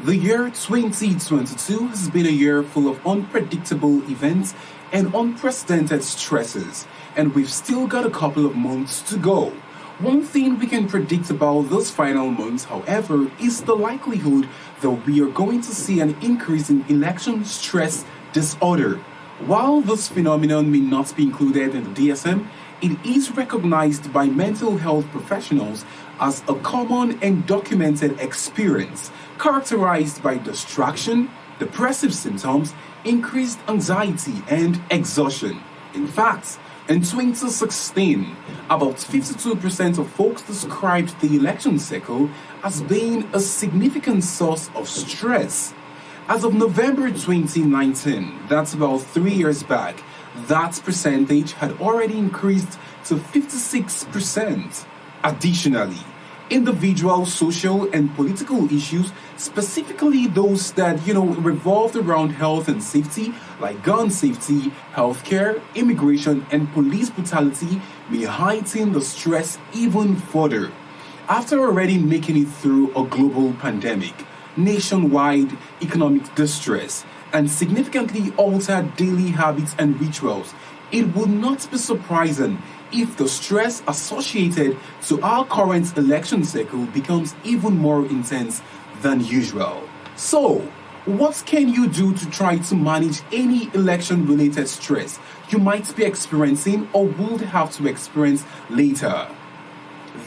The year 2022 has been a year full of unpredictable events and unprecedented stresses, and we've still got a couple of months to go. One thing we can predict about this final month, however, is the likelihood that we are going to see an increase in election stress disorder. While this phenomenon may not be included in the DSM, it is recognized by mental health professionals as a common and documented experience characterized by distraction, depressive symptoms, increased anxiety, and exhaustion. In fact, in 2016, about 52% of folks described the election cycle as being a significant source of stress. As of November 2019, that's about 3 years back, that percentage had already increased to 56%. Additionally, individual, social, and political issues, specifically those that, revolved around health and safety, like gun safety, healthcare, immigration, and police brutality, may heighten the stress even further. After already making it through a global pandemic, nationwide economic distress, and significantly altered daily habits and rituals, it would not be surprising if the stress associated to our current election cycle becomes even more intense than usual. So, what can you do to try to manage any election-related stress you might be experiencing or would have to experience later?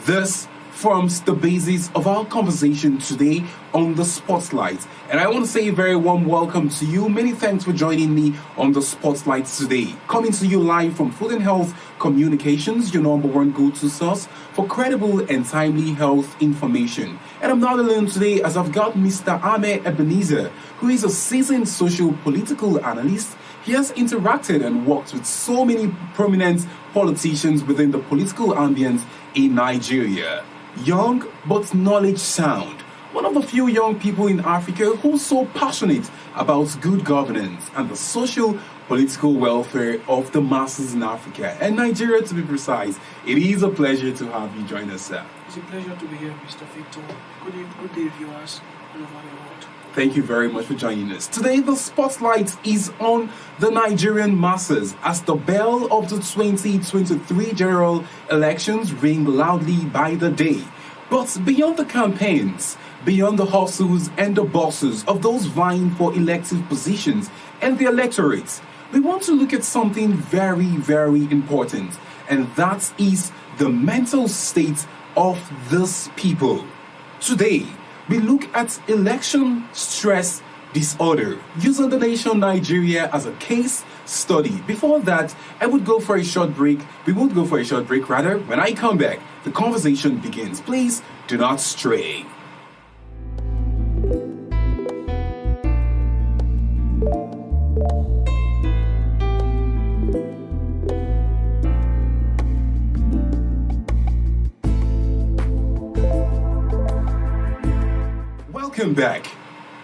This forms the basis of our conversation today on the Spotlight. And I want to say a very warm welcome to you. Many thanks for joining me on the Spotlight today. Coming to you live from Food and Health Communications, your number one go-to source for credible and timely health information. And I'm not alone today, as I've got Mr. Ame Ebenezer, who is a seasoned social-political analyst. He has interacted and worked with so many prominent politicians within the political ambience in Nigeria. Young but knowledge sound. One of the few young people in Africa who's so passionate about good governance and the social political welfare of the masses in Africa and Nigeria, to be precise. It is a pleasure to have you join us, sir. It's a pleasure to be here, Mr. Victor. Good day, viewers all over the world. Thank you very much for joining us. Today, the spotlight is on the Nigerian masses as the bell of the 2023 general elections ring loudly by the day. But beyond the campaigns, beyond the hustles and the bosses of those vying for elective positions and the electorate, we want to look at something very, very important, and that is the mental state of these people. Today, we look at election stress disorder, using the nation Nigeria as a case study. Before that, I would go for a short break. We would go for a short break, rather. When I come back, the conversation begins. Please do not stray. Welcome back.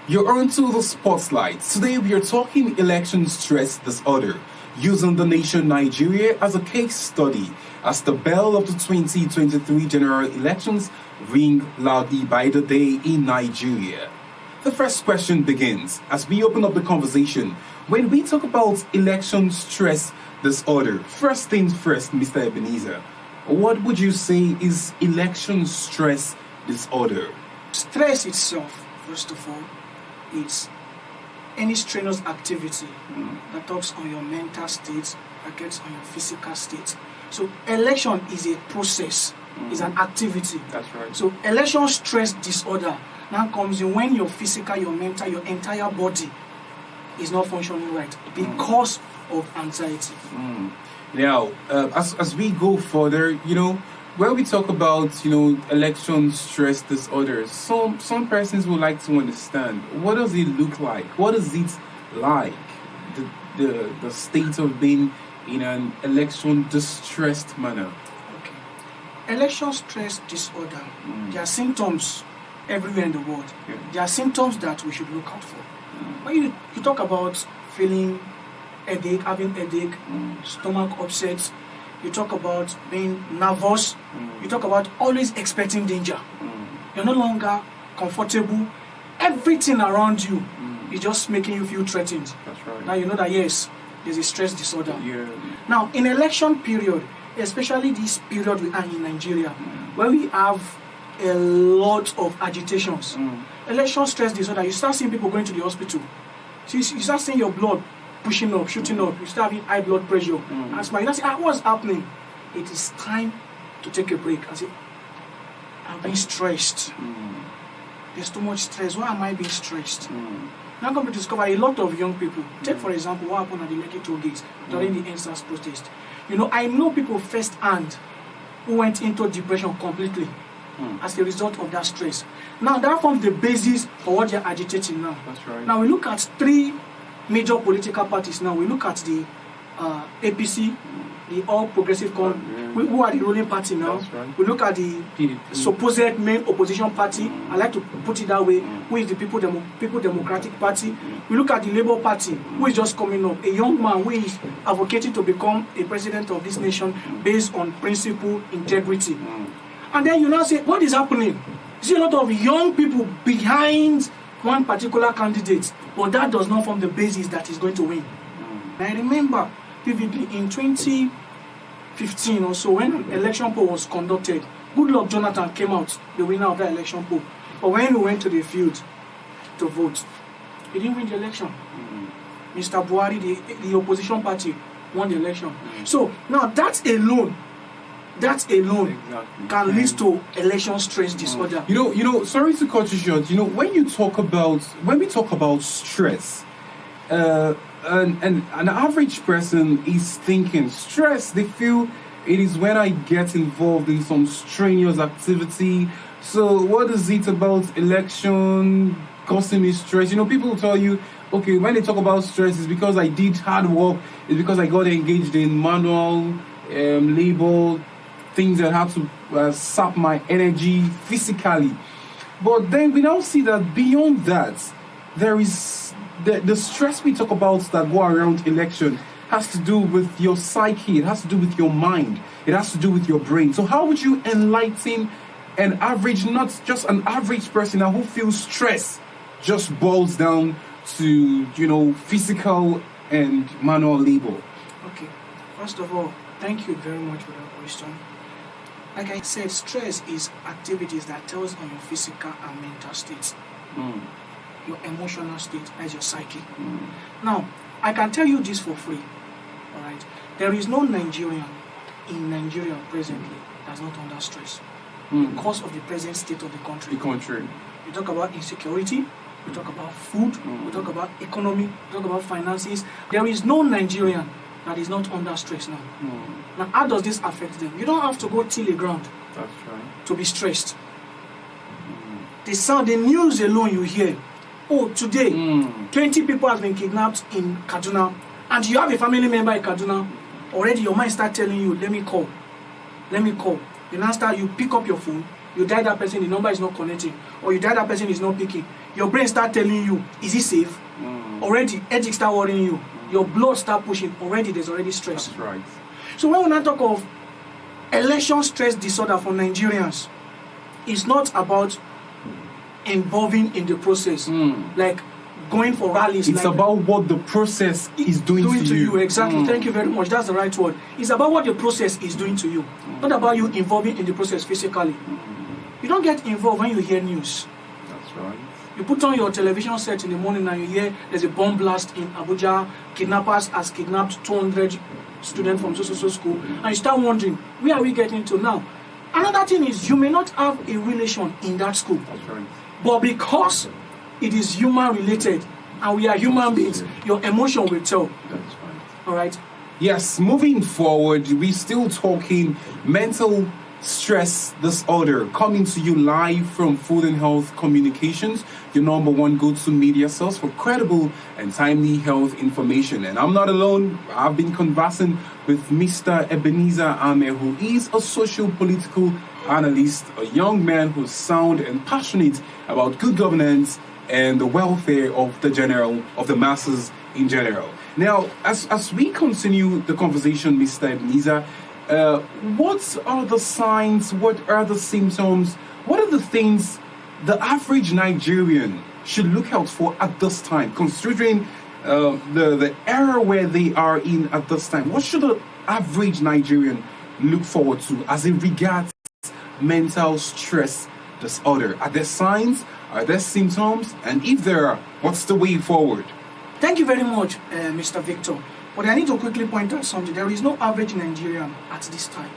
You're onto the spotlight. Today we are talking election stress disorder, using the nation Nigeria as a case study as the bell of the 2023 general elections ring loudly by the day in Nigeria. The first question begins as we open up the conversation. When we talk about election stress disorder, first things first, Mr. Ebenezer, what would you say is election stress disorder? Stress itself, first of all, is any strenuous activity that talks on your mental state, that gets on your physical state. So election is a process, is an activity. That's right. So election stress disorder now comes in when your physical, your mental, your entire body is not functioning right because of anxiety. Now, as we go further, when we talk about, election stress disorders, some persons would like to understand, what does it look like? What is it like? The state of being in an election distressed manner. Okay. Election stress disorder. There are symptoms everywhere in the world. Yeah. There are symptoms that we should look out for. When you talk about feeling headache, having headache, stomach upset, you talk about being nervous, you talk about always expecting danger. You're no longer comfortable everything around you is just making you feel threatened. That's right. Now you know that yes, there's a stress disorder. Yeah. Now, in election period, especially this period we are in Nigeria, where we have a lot of agitations, election stress disorder, you start seeing people going to the hospital. So you start seeing your blood pushing up, shooting up. You start having high blood pressure. Asthma. You start saying, what's happening? It is time to take a break. I say, I'm being stressed. There's too much stress. Why am I being stressed? Now come to discover a lot of young people. Take for example what happened at the Lekki toll gate during the NSAS protest. You know, I know people firsthand who went into depression completely as a result of that stress. Now that forms the basis for what they're agitating now. That's right. Now we look at three major political parties. Now we look at the APC, the All Progressive who are the ruling party now. That's right. We look at the supposed main opposition party. I like to put it that way. Who is the People Democratic Party? We look at the Labour Party, who is just coming up, a young man who is advocating to become a president of this nation based on principle, integrity. And then you now say, what is happening? You see a lot of young people behind one particular candidate, but that does not form the basis that is going to win. I remember vividly in 2015 or so, when an election poll was conducted, Goodluck Jonathan came out the winner of that election poll. But when we went to the field to vote, he didn't win the election. Mr. Buhari, the opposition party, won the election. So now that alone exactly can lead to election stress disorder. You know, sorry to cut you short. You know, when we talk about stress, an average person is thinking stress. They feel it is when I get involved in some strenuous activity. So what is it about election causing me stress? You know, people will tell you, okay, when they talk about stress, it's because I did hard work. It's because I got engaged in manual labor, things that have to sap my energy physically. But then we now see that beyond that, there is the stress we talk about that go around election has to do with your psyche, it has to do with your mind, it has to do with your brain. So how would you enlighten an average, not just an average person now who feels stress just boils down to, you know, physical and manual labor? Okay, first of all, thank you very much for that question. Like I said, stress is activities that tells on your physical and mental state, your emotional state, as your psyche. Now, I can tell you this for free. All right, there is no Nigerian in Nigeria presently that's not under stress because of the present state of the country. We talk about insecurity, we talk about food, we talk about economy, we talk about finances. There is no Nigerian that is not under stress now. Now, how does this affect them? You don't have to go till the ground to be stressed. The news alone you hear, oh, today, 20 people have been kidnapped in Kaduna, and you have a family member in Kaduna, already your mind start telling you, let me call. You now you pick up your phone, you dial that person, the number is not connecting, or you dial that person is not picking. Your brain start telling you, is it safe? Already, ethics start worrying you. Your blood start pushing. Already, there's already stress. That's right. So when we now talk of election stress disorder for Nigerians, it's not about involving in the process, like going for rallies. It's like about what the process is doing to you. Exactly. Thank you very much. That's the right word. It's about what the process is doing to you, not about you involving in the process physically. You don't get involved when you hear news. That's right. You put on your television set in the morning and you hear there's a bomb blast in Abuja, kidnappers has kidnapped 200 students from so school, and you start wondering, where are we getting to now? Another thing is, you may not have a relation in that school. That's right. But because it is human related and we are human beings, your emotion will tell. That's right. All right? Yes, moving forward, we're still talking mental stress disorder, coming to you live from Food and Health Communications, your number one go-to media source for credible and timely health information. And I'm not alone. I've been conversing with Mr. Ebenezer Ame, who is a social-political analyst, a young man who's sound and passionate about good governance and the welfare of the masses in general. Now, as we continue the conversation, Mr. Ebenezer, what are the signs? What are the symptoms? What are the things the average Nigerian should look out for at this time, considering the era where they are in at this time? What should the average Nigerian look forward to as it regards mental stress disorder? Are there signs? Are there symptoms? And if there are, what's the way forward? Thank you very much, Mr. Victor. But I need to quickly point out something. There is no average Nigerian at this time.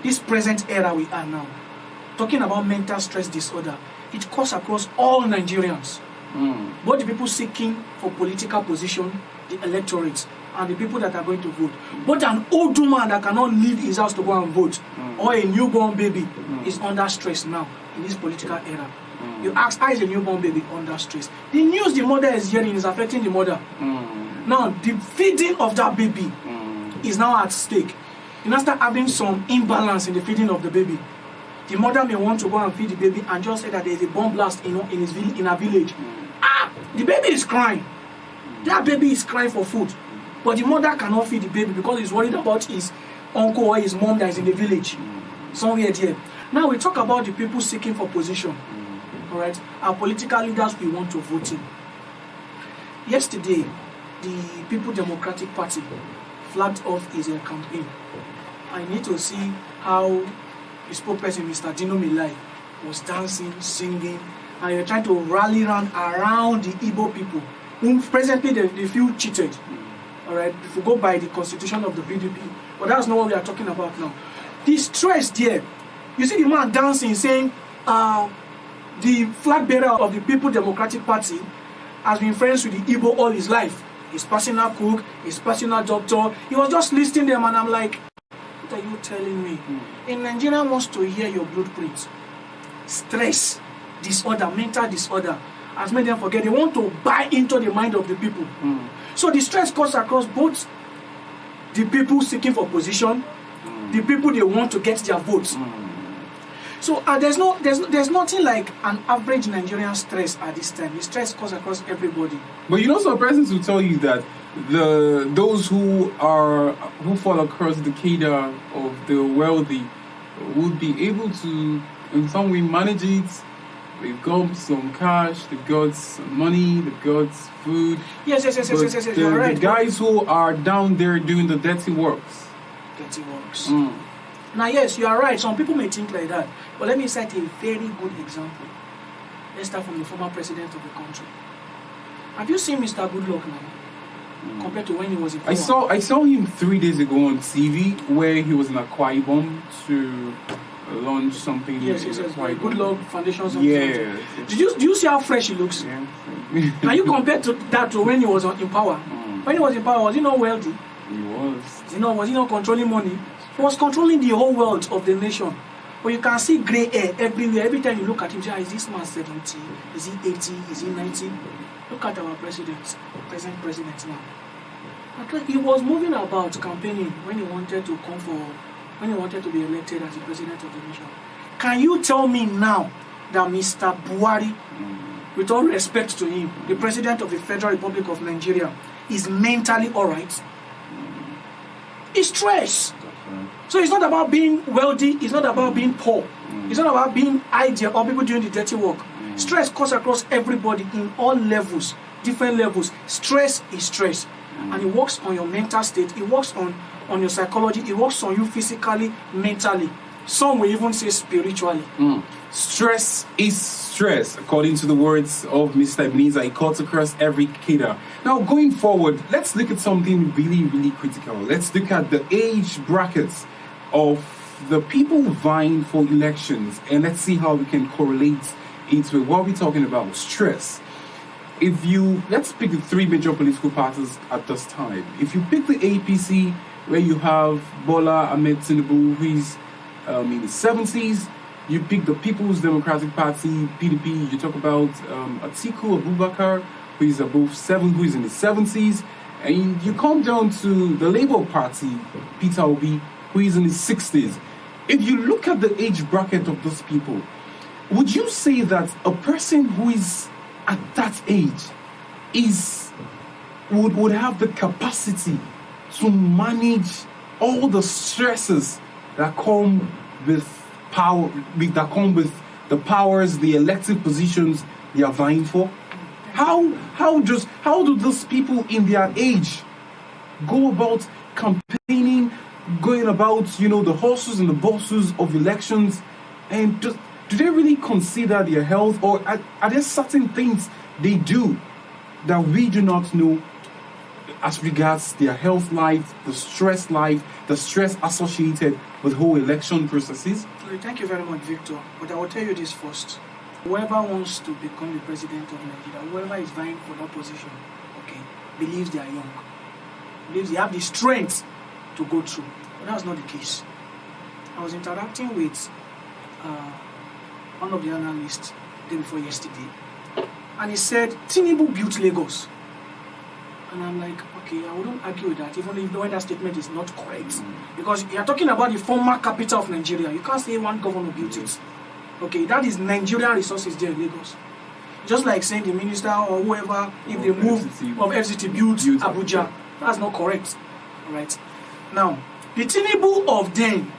This present era we are now. Talking about mental stress disorder, it cuts across all Nigerians. Both the people seeking for political position, the electorate, and the people that are going to vote. But an old woman that cannot leave his house to go and vote, or a newborn baby is under stress now in this political era. You ask, how is a newborn baby under stress? The news the mother is hearing is affecting the mother. Now, the feeding of that baby is now at stake. You now start having some imbalance in the feeding of the baby. The mother may want to go and feed the baby and just say that there is a bomb blast in a village. The baby is crying. That baby is crying for food. But the mother cannot feed the baby because he's worried about his uncle or his mom that is in the village. Somewhere there. Now we talk about the people seeking for position. Alright? Our political leaders we want to vote in. Yesterday, the People Democratic Party flagged off his campaign. I need to see how the spokesperson, Mr. Dino Milai, was dancing, singing, and you're trying to rally around the Igbo people, whom presently they feel cheated. Alright, if we go by the constitution of the PDP, but that's not what we are talking about now. The stress there, you see the man dancing, saying, the flag bearer of the People Democratic Party has been friends with the Igbo all his life. His personal cook, his personal doctor. He was just listing them, and I'm like, what are you telling me? A Nigerian wants to hear your blueprint. Stress, disorder, mental disorder has made them forget. They want to buy into the mind of the people. So the stress cuts across both the people seeking for position, the people they want to get their votes. So there's nothing like an average Nigerian stress at this time. The stress cuts across everybody. But you know, some persons will tell you that those who fall across the cadre of the wealthy would be able to in some way manage it. They've got some cash, they've got some money, they've got food. Yes. You're right. The guys who are down there doing the dirty works. Now, yes, you are right. Some people may think like that. But let me cite a very good example. Let's start from the former president of the country. Have you seen Mr. Goodluck now? Compared to when he was in power? I saw him 3 days ago on TV where he was in Akwa Ibom to launch something. Yes. Goodluck Foundation. Yeah. Do you see how fresh he looks? Yeah. Now you compare that to when he was in power. When he was in power, was he not wealthy? He was. Was he not controlling money? He was controlling the whole wealth of the nation. But you can see grey hair everywhere. Every time you look at him, you say, is this man 70? Is he 80? Is he 90? Look at our present president now. He was moving about campaigning when he wanted to be elected as the president of the nation. Can you tell me now that Mr. Buhari, with all respect to him, the president of the Federal Republic of Nigeria, is mentally alright? It's stress. So it's not about being wealthy, it's not about being poor, it's not about being idle or people doing the dirty work. Stress cuts across everybody in all levels, different levels. Stress is stress. And it works on your mental state, it works on your psychology, it works on you physically, mentally. Some will even say spiritually. Stress is stress, according to the words of Mr. Ebenezer. It cuts across every cadre. Now, going forward, let's look at something really, really critical. Let's look at the age brackets of the people vying for elections, and let's see how we can correlate it with what we're talking about, stress. Let's pick the three major political parties at this time. If you pick the APC, where you have Bola Ahmed Tinubu, who is in his 70s, you pick the People's Democratic Party, PDP, you talk about Atiku Abubakar, who is who is in his 70s, and you come down to the Labour Party, Peter Obi, who is in his 60s. If you look at the age bracket of those people, would you say that a person who is at that age would have the capacity to manage all the stresses that come with power, that come with the powers, the elective positions they are vying for? How do those people in their age go about campaigning, going about, the horses and the bosses of elections, and do they really consider their health, or are there certain things they do that we do not know as regards their health life, the stress associated with whole election processes? Thank you very much, Victor. But I will tell you this first. Whoever wants to become the president of Nigeria, whoever is vying for that position, okay, believes they are young, believes they have the strength to go through. But that's not the case. I was interacting with one of the analysts the day before yesterday, and he said Tinubu built Lagos. And I'm like, okay, I wouldn't argue with that, even if when that statement is not correct. Because you're talking about the former capital of Nigeria. You can't say one governor built it. Okay, that is Nigerian resources there in Lagos. Just like saying the minister or whoever, if they move of FCT built Abuja. That's not correct. Alright. Now, the Tinubu of then,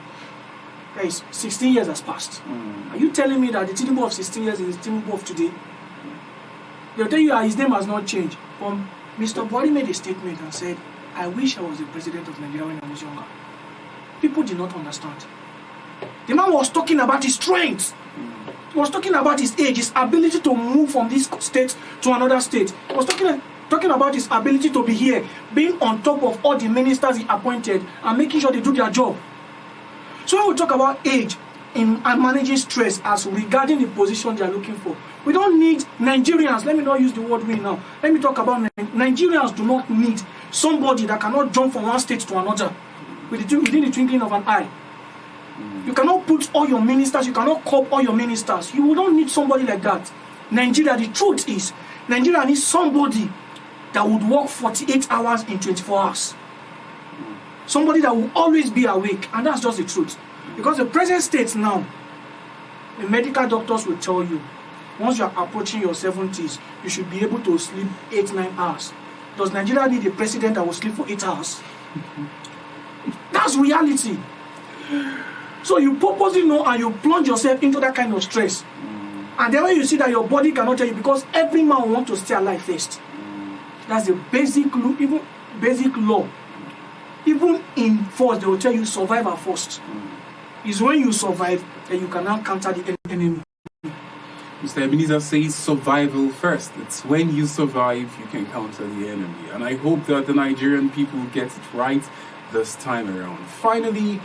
guys, 16 years has passed. Are you telling me that the Tinubu of 16 years is the Tinubu of today? They'll tell you that his name has not changed. Mr. Buhari made a statement and said, I wish I was the president of Nigeria when I was younger. People did not understand. The man was talking about his strength. He was talking about his age, his ability to move from this state to another state. He was talking about his ability to be here, being on top of all the ministers he appointed and making sure they do their job. So when we talk about age and managing stress as regarding the position they are looking for, we don't need Nigerians. Let me not use the word we now. Let me talk about Nigerians do not need somebody that cannot jump from one state to another within the twinkling of an eye. You cannot put all your ministers, you cannot cop all your ministers. You don't need somebody like that. Nigeria, the truth is, Nigeria needs somebody that would work 48 hours in 24 hours. Somebody that will always be awake, and that's just the truth. Because the present state now, the medical doctors will tell you, once you are approaching your 70s, you should be able to sleep 8-9 hours. Does Nigeria need a president that will sleep for 8 hours? That's reality. So you purposely know and you plunge yourself into that kind of stress. And then when you see that your body cannot tell you, because every man wants to stay alive first. That's the basic law, even basic law. Even in force, they will tell you survival first. It's when you survive that you can now counter the enemy. Mr. Ebenezer says survival first. It's when you survive you can counter the enemy. And I hope that the Nigerian people get it right this time around. Finally,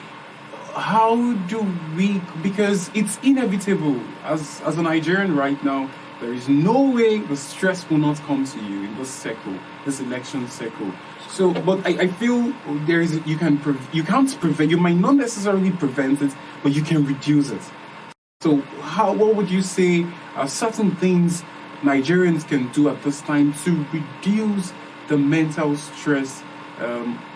how do we, because it's inevitable as a Nigerian right now, there is no way the stress will not come to you in this election cycle. So, but I feel you can't prevent, you might not necessarily prevent it, but you can reduce it. So what would you say are certain things Nigerians can do at this time to reduce the mental stress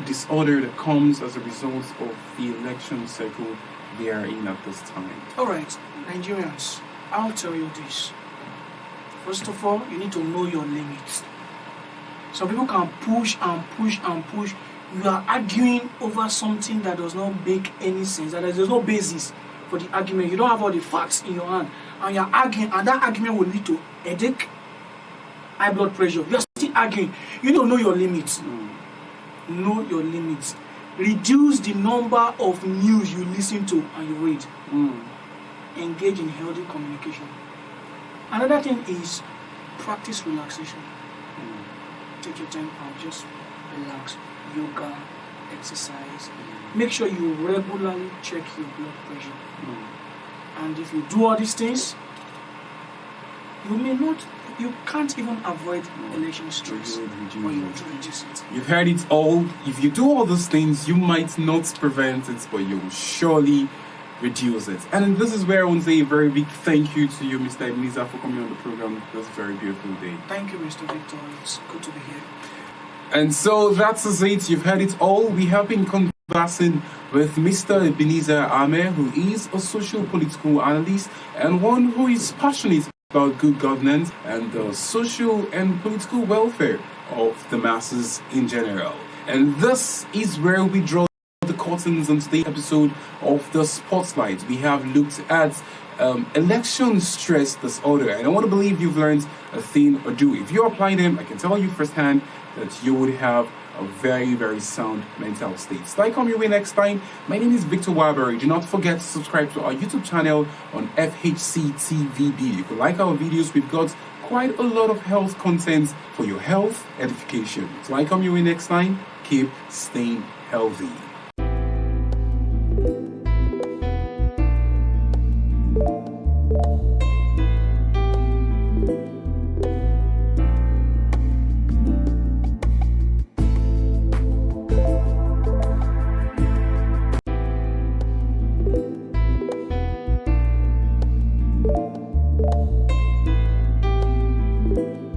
disorder that comes as a result of the election cycle they are in at this time? Alright, Nigerians, I'll tell you this. First of all, you need to know your limits. Some people can push and push and push. You are arguing over something that does not make any sense, that there's no basis for the argument. You don't have all the facts in your hand, and you're arguing, and that argument will lead to headache, high blood pressure. You're still arguing. You don't know your limits. Know your limits. Reduce the number of news you listen to and you read. Engage in healthy communication. Another thing is practice relaxation. Take your time and just relax. Yoga, exercise. Make sure you regularly check your blood pressure. And if you do all these things, you can't even avoid election stress, or you will reduce it. You've heard it all. If you do all those things, you might not prevent it, but you will surely reduce it. And this is where I want to say a very big thank you to you, Mr. Ebenezer, for coming on the program this very beautiful day. Thank you, Mr. Victor. It's good to be here. And so that's it. You've heard it all. We have been conversing with Mr. Ebenezer Ame, who is a social political analyst and one who is passionate about good governance and the social and political welfare of the masses in general. And this is where we draw the curtains on today's episode of the Spotlight. We have looked at election stress disorder. And I want to believe you've learned a thing or two. If you apply them, I can tell you firsthand that you would have a very, very sound mental state. So I come your way next time. My name is Victor Warbury. Do not forget to subscribe to our YouTube channel on FHCTVB. If you like our videos, we've got quite a lot of health content for your health edification. So I come your way next time. Keep staying healthy.